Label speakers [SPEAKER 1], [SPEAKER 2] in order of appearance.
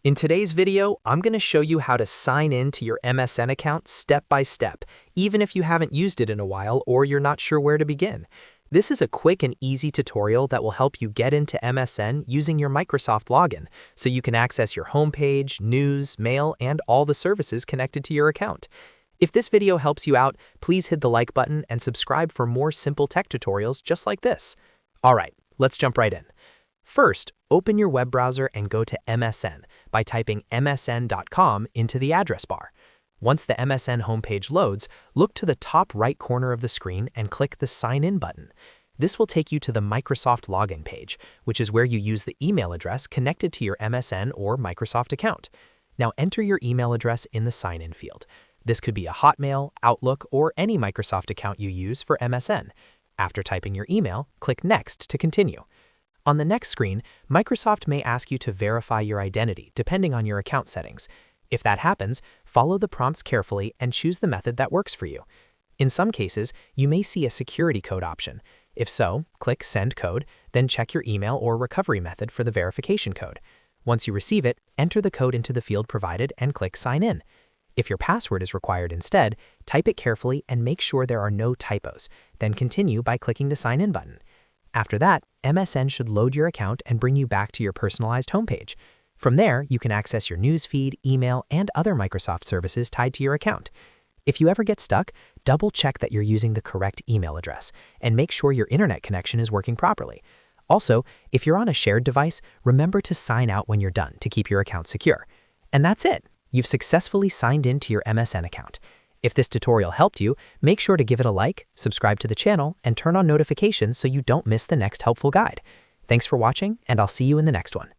[SPEAKER 1] In today's video, I'm going to show you how to sign in to your MSN account step by step, even if you haven't used it in a while or you're not sure where to begin. This is a quick and easy tutorial that will help you get into MSN using your Microsoft login, so you can access your homepage, news, mail, and all the services connected to your account. If this video helps you out, please hit the like button and subscribe for more simple tech tutorials just like this. Alright, let's jump right in. First, open your web browser and go to MSN by typing msn.com into the address bar. Once the MSN homepage loads, look to the top right corner of the screen and click the Sign In button. This will take you to the Microsoft login page, which is where you use the email address connected to your MSN or Microsoft account. Now enter your email address in the Sign In field. This could be a Hotmail, Outlook, or any Microsoft account you use for MSN. After typing your email, click Next to continue. On the next screen, Microsoft may ask you to verify your identity depending on your account settings. If that happens, follow the prompts carefully and choose the method that works for you. In some cases, you may see a security code option. If so, click Send Code, then check your email or recovery method for the verification code. Once you receive it, enter the code into the field provided and click Sign In. If your password is required instead, type it carefully and make sure there are no typos, then continue by clicking the Sign In button. After that, MSN should load your account and bring you back to your personalized homepage. From there, you can access your news feed, email, and other Microsoft services tied to your account. If you ever get stuck, double-check that you're using the correct email address and make sure your internet connection is working properly. Also, if you're on a shared device, remember to sign out when you're done to keep your account secure. And that's it! You've successfully signed into your MSN account. If this tutorial helped you, make sure to give it a like, subscribe to the channel, and turn on notifications so you don't miss the next helpful guide. Thanks for watching, and I'll see you in the next one.